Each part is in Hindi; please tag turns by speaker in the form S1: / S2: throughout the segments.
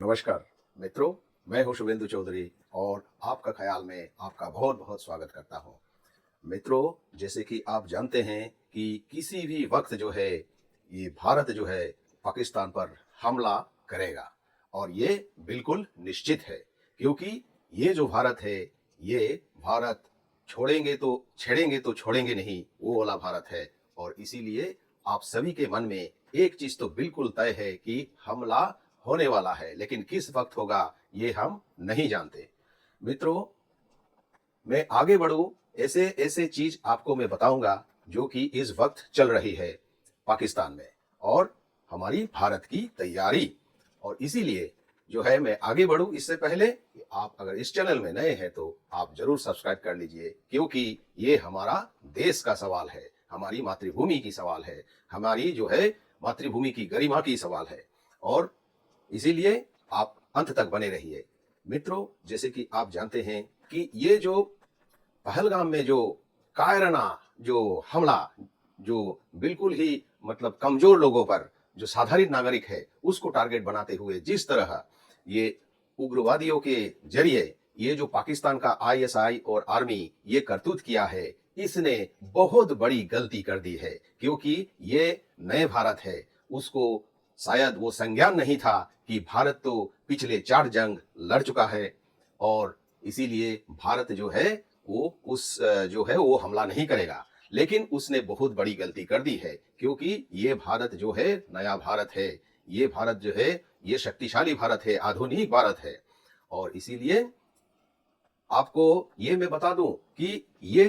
S1: नमस्कार मित्रों, मैं हूं शुभेंदु चौधरी और आपका ख्याल में आपका बहुत बहुत स्वागत करता हूं। मित्रों, जैसे कि आप जानते हैं कि किसी भी वक्त जो है ये भारत जो है पाकिस्तान पर हमला करेगा और ये बिल्कुल निश्चित है, क्योंकि ये जो भारत है ये भारत छेड़ेंगे तो छोड़ेंगे नहीं, वो वाला भारत है। और इसीलिए आप सभी के मन में एक चीज तो बिल्कुल तय है कि हमला होने वाला है, लेकिन किस वक्त होगा ये हम नहीं जानते। मित्रों, मैं आगे बढ़ूं, ऐसे ऐसे चीज आपको मैं बताऊंगा जो कि इस वक्त चल रही है पाकिस्तान में और हमारी भारत की तैयारी। और इसीलिए जो है मैं आगे बढ़ूं, इससे पहले आप अगर इस चैनल में नए हैं तो आप जरूर सब्सक्राइब कर लीजिए, क्योंकि ये हमारा देश का सवाल है, हमारी मातृभूमि की सवाल है, हमारी जो है मातृभूमि की गरिमा की सवाल है। और इसीलिए आप अंत तक बने रहिए। मित्रों, जैसे कि आप जानते हैं कि ये जो पहलगाम में जो कायराना जो हमला, जो बिल्कुल ही मतलब कमजोर लोगों पर, जो साधारण नागरिक है उसको टारगेट बनाते हुए जिस तरह ये उग्रवादियों के जरिए ये जो पाकिस्तान का आईएसआई और आर्मी ये करतूत किया है, इसने बहुत बड़ी गलती कर दी है। क्योंकि ये नए भारत है, उसको शायद वो संज्ञान नहीं था कि भारत तो पिछले 4 जंग लड़ चुका है और इसीलिए भारत जो है वो जो है वो हमला नहीं करेगा। लेकिन उसने बहुत बड़ी गलती कर दी है, क्योंकि ये भारत जो है नया भारत है, ये भारत जो है ये शक्तिशाली भारत है, आधुनिक भारत है। और इसीलिए आपको ये मैं बता दूं कि ये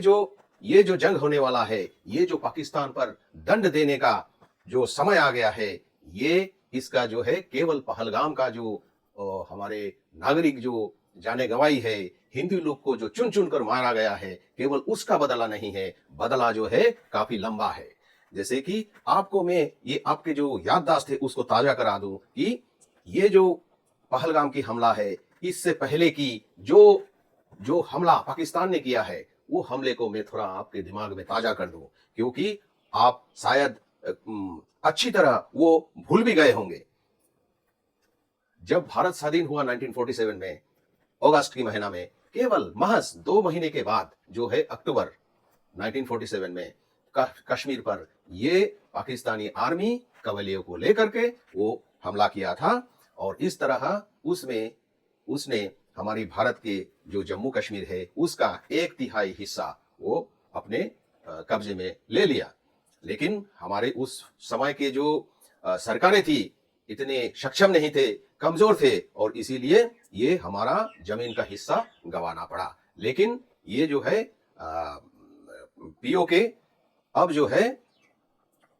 S1: जो जंग होने वाला है, ये जो पाकिस्तान पर दंड देने का जो समय आ गया है, ये इसका जो है केवल पहलगाम का जो हमारे नागरिक जो जाने गंवाई है, हिंदू लोग को जो चुन चुन कर मारा गया है, केवल उसका बदला नहीं है, बदला जो है काफी लंबा है। जैसे कि आपको मैं ये आपके जो याददाश्त है उसको ताजा करा दूं कि ये जो पहलगाम की हमला है, इससे पहले की जो जो हमला पाकिस्तान ने किया है, वो हमले को मैं थोड़ा आपके दिमाग में ताजा कर दूं, क्योंकि आप शायद अच्छी तरह वो भूल भी गए होंगे। जब भारत स्वाधीन हुआ 1947 में, अगस्त की महीना में, केवल महज 2 महीने के बाद जो है अक्टूबर 1947 में कश्मीर पर ये पाकिस्तानी आर्मी कवलियों को लेकर के वो हमला किया था। और इस तरह उसमें उसने हमारी भारत के जो जम्मू कश्मीर है उसका 1/3 हिस्सा वो अपने कब्जे में ले लिया। लेकिन हमारे उस समय के जो सरकारें थी इतने सक्षम नहीं थे, कमजोर थे, और इसीलिए ये हमारा जमीन का हिस्सा गंवाना पड़ा। लेकिन ये जो है पीओके अब जो है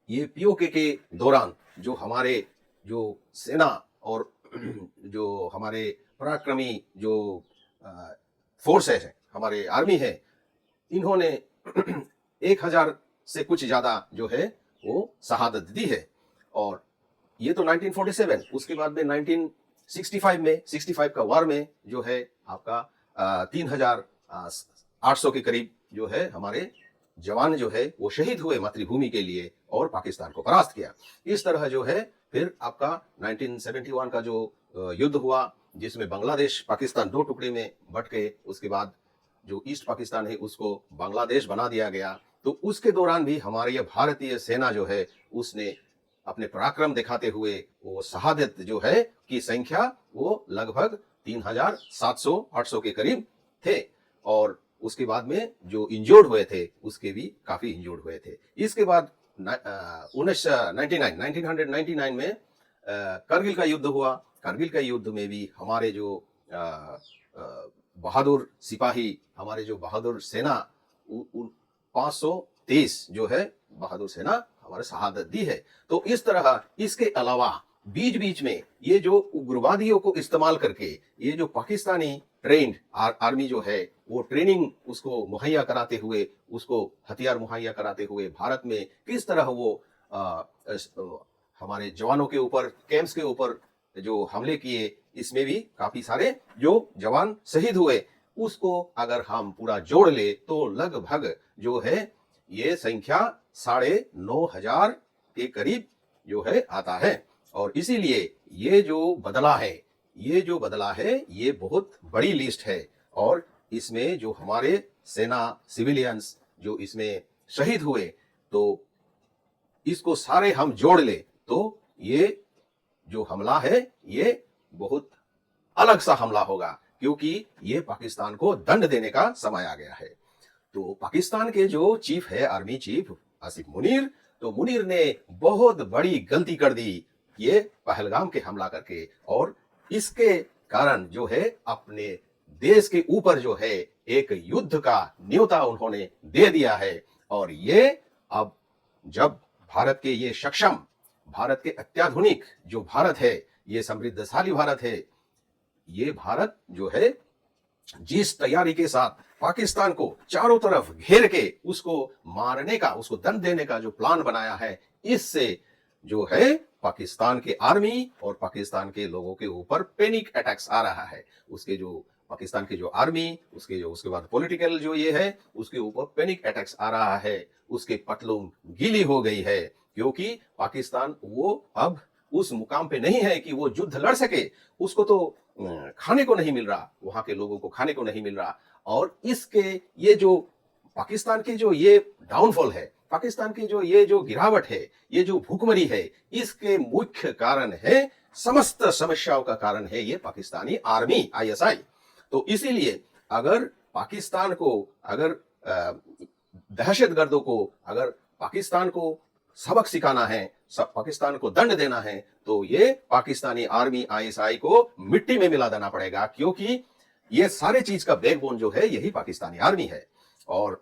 S1: ये पीओके के दौरान जो हमारे जो सेना और जो हमारे पराक्रमी जो फोर्सेस है, हमारे आर्मी है, इन्होंने 1000 से कुछ ज्यादा जो है वो शहादत दी है। और ये तो 1947, उसके बाद में 1965 में 65 का वार में जो है आपका 3800 के करीब जो है हमारे जवान जो है वो शहीद हुए मातृभूमि के लिए और पाकिस्तान को परास्त किया। इस तरह जो है फिर आपका 1971 का जो युद्ध हुआ, जिसमें बांग्लादेश पाकिस्तान 2 टुकड़े में बट गए, उसके बाद जो ईस्ट पाकिस्तान है उसको बांग्लादेश बना दिया गया। तो उसके दौरान भी हमारी भारतीय सेना जो है उसने अपने पराक्रम दिखाते हुए वो शहादत जो है की संख्या वो लगभग 3700-800 के करीब थे। और उसके बाद में जो इंजोर्ड हुए थे उसके भी काफी इंजोर्ड हुए थे। इसके बाद 1999 में करगिल का युद्ध हुआ। करगिल का युद्ध में भी हमारे जो बहादुर सिपाही, हमारे जो बहादुर सेना 523 जो है बहादुर सेना हमारे शहादत दी है। तो इस तरह इसके अलावा बीच बीच में ये जो उग्रवादियों को इस्तेमाल करके ये जो पाकिस्तानी ट्रेंड आर्मी जो है वो ट्रेनिंग उसको मुहैया कराते हुए, उसको हथियार मुहैया कराते हुए भारत में किस तरह वो हमारे जवानों के ऊपर, कैंप्स के ऊपर जो हमले किए, इसमें भी काफी सारे जो जवान शहीद हुए, उसको अगर हम पूरा जोड़ ले तो लगभग जो है ये संख्या 9,500 के करीब जो है आता है। और इसीलिए ये जो बदला है ये जो बदला है ये बहुत बड़ी लिस्ट है और इसमें जो हमारे सेना सिविलियंस जो इसमें शहीद हुए तो इसको सारे हम जोड़ ले तो ये जो हमला है ये बहुत अलग सा हमला होगा, क्योंकि ये पाकिस्तान को दंड देने का समय आ गया है। तो पाकिस्तान के जो चीफ है, आर्मी चीफ आसिफ मुनीर, तो मुनीर ने बहुत बड़ी गलती कर दी ये पहलगाम के हमला करके, और इसके कारण जो है अपने देश के ऊपर जो है एक युद्ध का न्योता उन्होंने दे दिया है। और ये अब जब भारत के ये सक्षम, भारत के अत्याधुनिक जो भारत है, ये समृद्धशाली भारत है, ये भारत जो है जिस तैयारी के साथ पाकिस्तान को चारों तरफ घेर के उसको मारने का, उसको दंड देने का जो प्लान बनाया है, इससे जो है पाकिस्तान के आर्मी और पाकिस्तान के लोगों के ऊपर पैनिक अटैक्स आ रहा है। उसके जो पाकिस्तान की जो आर्मी, उसके बाद पॉलिटिकल जो ये है, उसके ऊपर पैनिक अटैक्स आ रहा है। उसके पतलून गीली हो गई है, क्योंकि पाकिस्तान वो अब उस मुकाम पे नहीं है कि वो युद्ध लड़ सके। उसको तो खाने को नहीं मिल रहा, वहां के लोगों को खाने को नहीं मिल रहा। और इसके ये जो पाकिस्तान की जो ये डाउनफॉल है, पाकिस्तान की जो ये जो गिरावट है, ये जो भूखमरी है, इसके मुख्य कारण है, समस्त समस्याओं का कारण है ये पाकिस्तानी आर्मी आईएसआई। तो इसीलिए अगर पाकिस्तान को, अगर दहशतगर्दों को, अगर पाकिस्तान को सबक सिखाना है, सब पाकिस्तान को दंड देना है, तो ये पाकिस्तानी आर्मी आईएसआई को मिट्टी में मिला देना पड़ेगा, क्योंकि ये सारे चीज का बैकबोन जो है यही पाकिस्तानी आर्मी है। और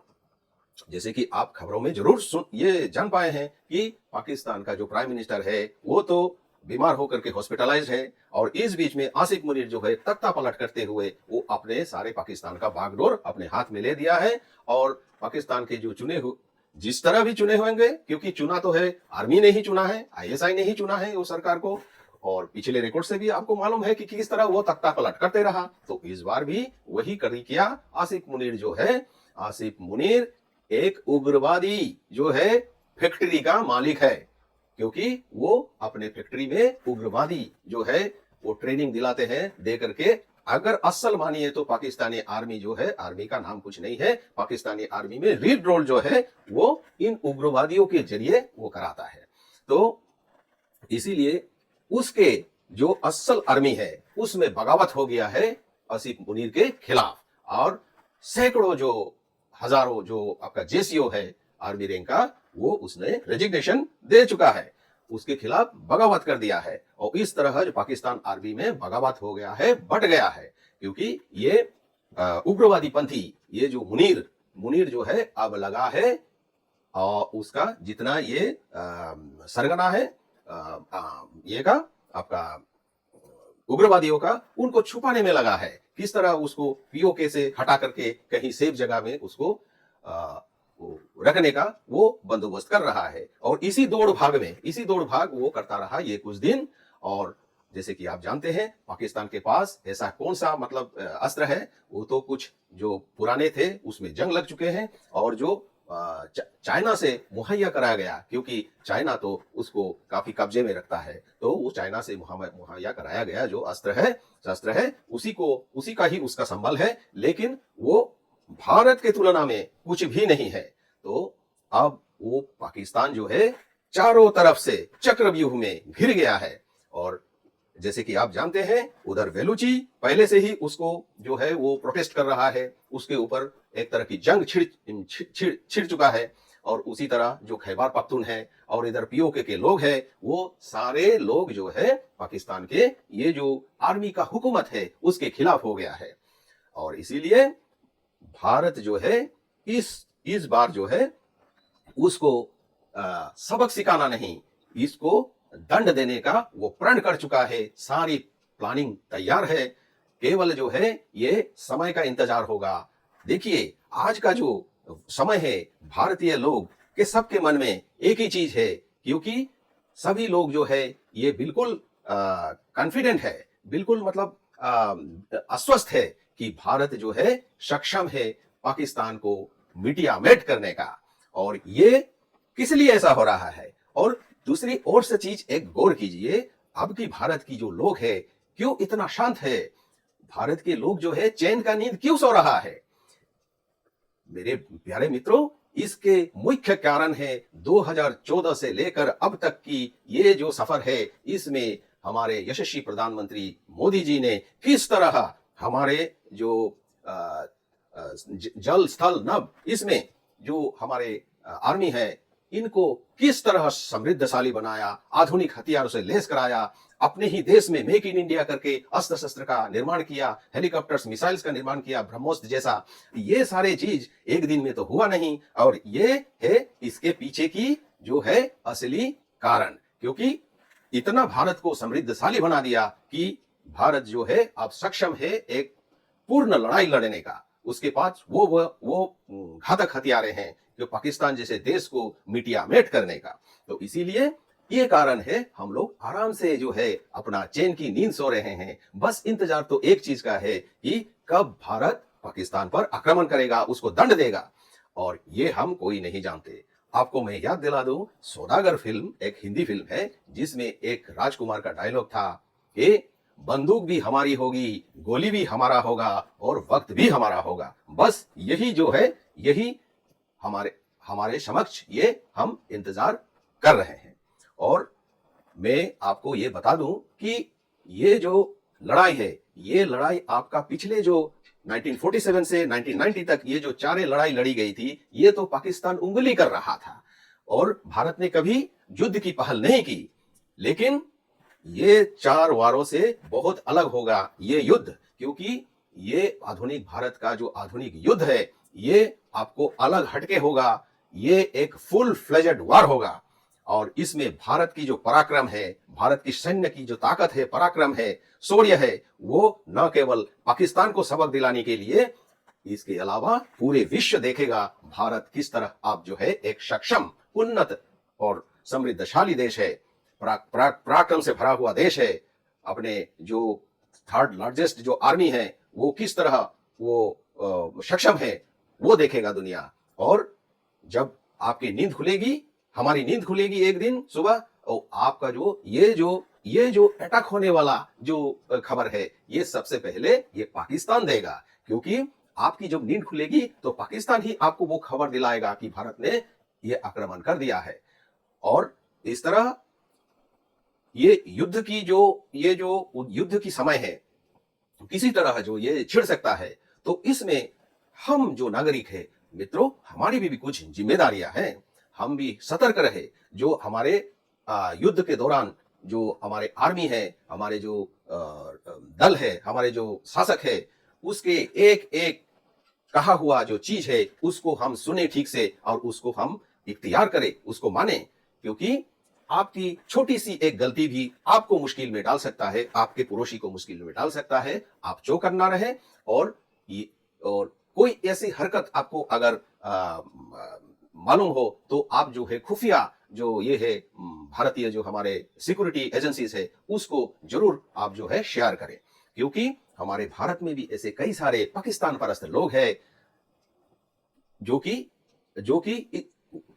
S1: जैसे कि आप खबरों में जरूर ये जान पाए हैं कि पाकिस्तान का जो प्राइम मिनिस्टर है वो तो बीमार होकर के हॉस्पिटलाइज है, और इस बीच में आसिफ मुनीर जो है तख्ता पलट करते हुए वो अपने सारे पाकिस्तान का बागडोर अपने हाथ में ले दिया है। और पाकिस्तान के जो चुने हुए, जिस तरह भी चुने होंगे, क्योंकि चुना तो है आर्मी ने ही चुना है, आईएसआई ने ही चुना है वो सरकार को, और पिछले रिकॉर्ड से भी आपको मालूम है कि किस तरह वो तख्ता पलट करते रहा। तो इस बार भी वही कर किया। आसिफ मुनीर जो है, आसिफ मुनीर एक उग्रवादी जो है फैक्ट्री का मालिक है, क्योंकि वो अपने फैक्ट्री में उग्रवादी जो है वो ट्रेनिंग दिलाते हैं दे करके। अगर असल मानिए तो पाकिस्तानी आर्मी जो है, आर्मी का नाम कुछ नहीं है, पाकिस्तानी आर्मी में लीड रोल जो है वो इन उग्रवादियों के जरिए वो कराता है। तो इसीलिए उसके जो असल आर्मी है उसमें बगावत हो गया है आसिफ मुनीर के खिलाफ, और सैकड़ों जो हजारों जो आपका जेसीओ है आर्मी रैंक का, वो उसने रेजिग्नेशन दे चुका है, उसके खिलाफ बगावत कर दिया है। और इस तरह जो पाकिस्तान आर्मी में बगावत हो गया है, बढ़ गया है, क्योंकि ये उग्रवादी पंथी, ये जो मुनीर जो है अब लगा है, और उसका जितना ये सरगना है ये का आपका उग्रवादियों का, उनको छुपाने में लगा है। किस तरह उसको पीओके से हटा करके कहीं सेफ जगह में उसको रखने का वो बंदोबस्त कर रहा है। और इसी दौड़ भाग वो करता रहा ये कुछ दिन। और जैसे कि आप जानते हैं पाकिस्तान के पास ऐसा कौन सा मतलब अस्त्र है, वो तो कुछ जो पुराने थे उसमें जंग लग चुके हैं, और जो चाइना से मुहैया कराया गया, क्योंकि चाइना तो उसको काफी कब्जे में रखता है, तो वो चाइना से मुहैया कराया गया जो शस्त्र है उसी का ही उसका संबल है, लेकिन वो भारत के तुलना में कुछ भी नहीं है। तो अब वो पाकिस्तान जो है चारों तरफ से चक्रव्यूह में घिर गया है। और जैसे कि आप जानते हैं उधर बेलूची पहले से ही उसको जो है वो प्रोटेस्ट कर रहा है, उसके ऊपर एक तरह की जंग छिड़ चुका है। और उसी तरह जो खैबर पख्तून है और इधर पीओके के लोग हैं, वो सारे लोग जो है पाकिस्तान के ये जो आर्मी का हुकूमत है उसके खिलाफ हो गया है। और इसीलिए भारत जो है इस बार जो है उसको सबक सिखाना नहीं, इसको दंड देने का वो प्रण कर चुका है, सारी प्लानिंग तैयार है, केवल जो है ये समय का इंतजार होगा। देखिए आज का जो समय है, भारतीय लोग के सबके मन में एक ही चीज है, क्योंकि सभी लोग जो है ये बिल्कुल कॉन्फिडेंट है, बिल्कुल मतलब अस्वस्थ है कि भारत जो है सक्षम है पाकिस्तान को मिटियामेट करने का। और ये किस लिए ऐसा हो रहा है। और दूसरी ओर से चीज एक गौर कीजिए, अब की भारत की जो लोग है क्यों इतना शांत है? भारत के लोग जो है चैन का नींद क्यों सो रहा है? मेरे प्यारे मित्रों, इसके मुख्य कारण है 2014 से लेकर अब तक की ये जो सफर है, इसमें हमारे यशस्वी प्रधानमंत्री मोदी जी ने किस तरह हमारे जो जल स्थल नभ, इसमें जो हमारे आर्मी है, इनको किस तरह समृद्धशाली बनाया, आधुनिक हथियारों से लैस कराया, अपने ही देश में मेक इन इंडिया करके अस्त्र शस्त्र का निर्माण किया, हेलीकॉप्टर्स मिसाइल्स का निर्माण किया, ब्रह्मोस्त्र जैसा। ये सारे चीज एक दिन में तो हुआ नहीं, और ये है इसके पीछे की जो है असली कारण। क्योंकि इतना भारत को समृद्धशाली बना दिया कि भारत जो है अब सक्षम है एक पूर्ण लड़ाई लड़ने का। उसके पास वो घातक हथियारे हैं जो पाकिस्तान जैसे देश को मिटियामेट करने का। तो इसीलिए ये कारण है हम लोग आराम से जो है अपना चैन की नींद सो रहे हैं। बस इंतजार तो एक चीज का है कि कब भारत पाकिस्तान पर आक्रमण करेगा, उसको दंड देगा, और ये हम कोई नहीं जानते। आपको मैं याद दिला दूं, सौदागर फिल्म एक हिंदी फिल्म है जिसमें एक राजकुमार का डायलॉग था कि बंदूक भी हमारी होगी, गोली भी हमारा होगा, और वक्त भी हमारा होगा। बस यही जो है, यही हमारे समक्ष ये हम इंतजार कर रहे हैं। और मैं आपको ये बता दूं कि ये जो लड़ाई है, ये लड़ाई आपका पिछले जो 1947 से 1990 तक ये जो चारे लड़ाई लड़ी गई थी, ये तो पाकिस्तान उंगली कर रहा था और भारत ने कभी युद्ध की पहल नहीं की। लेकिन ये 4 वारों से बहुत अलग होगा ये युद्ध, क्योंकि ये आधुनिक भारत का जो आधुनिक युद्ध है, ये आपको अलग हटके होगा। ये एक फुल फ्लेजेड वार होगा, और इसमें भारत की जो पराक्रम है, भारत की सैन्य की जो ताकत है, पराक्रम है, शौर्य है, वो न केवल पाकिस्तान को सबक दिलाने के लिए, इसके अलावा पूरे विश्व देखेगा भारत किस तरह आप जो है एक सक्षम, उन्नत और समृद्धशाली देश है, पराक्रम से भरा हुआ देश है। अपने जो 3rd लार्जेस्ट जो आर्मी है, वो किस तरह वो सक्षम है, वो देखेगा दुनिया। और जब आपकी नींद खुलेगी, हमारी नींद खुलेगी एक दिन सुबह, और आपका जो ये जो अटैक होने वाला जो खबर है, ये सबसे पहले ये पाकिस्तान देगा। क्योंकि आपकी जब नींद खुलेगी तो पाकिस्तान ही आपको वो खबर दिलाएगा कि भारत ने ये आक्रमण कर दिया है। और इस तरह ये युद्ध की समय है, किसी तरह जो ये छिड़ सकता है। तो इसमें हम जो नागरिक है मित्रों, हमारी भी कुछ जिम्मेदारियां हैं। हम भी सतर्क रहे। जो हमारे युद्ध के दौरान जो हमारे आर्मी है, हमारे जो दल है, हमारे जो शासक है, उसके एक एक कहा हुआ जो चीज है, उसको हम सुने ठीक से, और उसको हम इख्तियार करें, उसको माने। क्योंकि आपकी छोटी सी एक गलती भी आपको मुश्किल में डाल सकता है, आपके पड़ोसी को मुश्किल में डाल सकता है। आप चौकस ना रहे, और कोई ऐसी हरकत आपको अगर मालूम हो तो आप जो है खुफिया जो ये है भारतीय जो हमारे सिक्योरिटी एजेंसीज है, उसको जरूर आप जो है शेयर करें। क्योंकि हमारे भारत में भी ऐसे कई सारे पाकिस्तान परस्त लोग हैं जो कि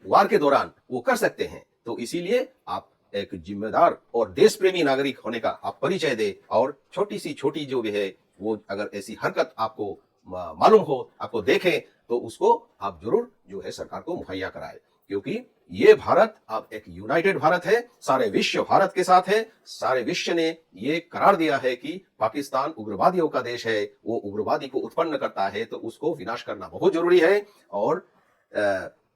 S1: वार के दौरान वो कर सकते हैं। तो इसीलिए आप एक जिम्मेदार और देश प्रेमी नागरिक होने का आप परिचय दे, और छोटी जो भी है वो अगर ऐसी हरकत आपको मालूम हो, आपको देखें, तो उसको आप जरूर जो है सरकार को मुहैया कराए। क्योंकि ये भारत अब एक यूनाइटेड भारत है, सारे विश्व भारत के साथ है। सारे विश्व ने ये करार दिया है कि पाकिस्तान उग्रवादियों का देश है, वो उग्रवादी को उत्पन्न करता है, तो उसको विनाश करना बहुत जरूरी है। और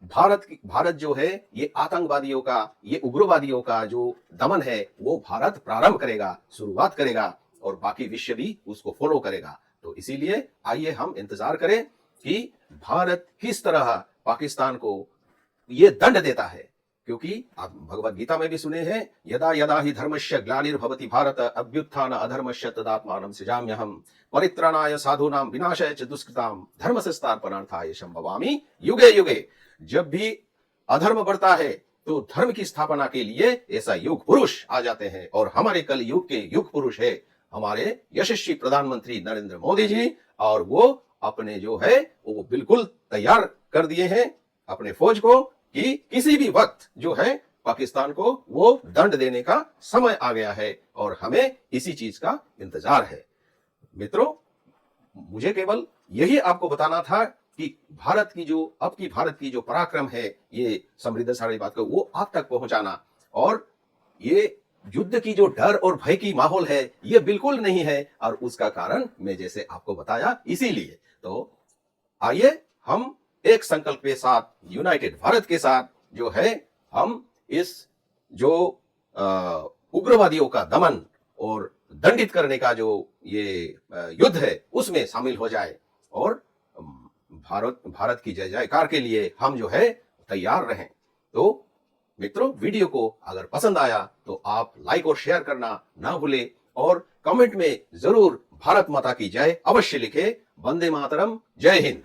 S1: भारत जो है ये आतंकवादियों का, ये उग्रवादियों का जो दमन है, वो भारत प्रारंभ करेगा, शुरुआत करेगा, और बाकी विश्व भी उसको फॉलो करेगा। तो इसीलिए आइए हम इंतजार करें कि भारत किस तरह पाकिस्तान को ये दंड देता है। क्योंकि आप भगवत गीता में भी सुने हैं, यदा यदा ही धर्मस्य ग्लानिर्भवति भारत अभ्युत्थान अधर्मस्य तदात्मानं सृजाम्यहम् परित्राणाय साधूनां विनाशाय च दुष्कृतां धर्म संस्थापनार्थाय संभवामि युगे युगे। जब भी अधर्म बढ़ता है तो धर्म की स्थापना के लिए ऐसा युग पुरुष आ जाते हैं, और हमारे कल युग के युग पुरुष है हमारे यशस्वी प्रधानमंत्री नरेंद्र मोदी जी। और वो अपने जो है वो बिल्कुल तैयार कर दिए हैं अपने फौज को कि किसी भी वक्त जो है पाकिस्तान को वो दंड देने का समय आ गया है और हमें इसी चीज का इंतजार है। मित्रों, मुझे केवल यही आपको बताना था कि भारत की जो पराक्रम है, ये समृद्धशाली बात को वो आप तक पहुंचाना, और ये युद्ध की जो डर और भय की माहौल है ये बिल्कुल नहीं है, और उसका कारण मैं जैसे आपको बताया इसीलिए। तो आइए हम एक संकल्प के साथ, यूनाइटेड भारत के साथ जो है, हम इस जो उग्रवादियों का दमन और दंडित करने का जो ये युद्ध है उसमें शामिल हो जाए, और भारत की जय जयकार के लिए हम जो है तैयार रहें। तो मित्रों, वीडियो को अगर पसंद आया तो आप लाइक और शेयर करना ना भूलें, और कमेंट में जरूर भारत माता की जय अवश्य लिखें। वंदे मातरम, जय हिंद।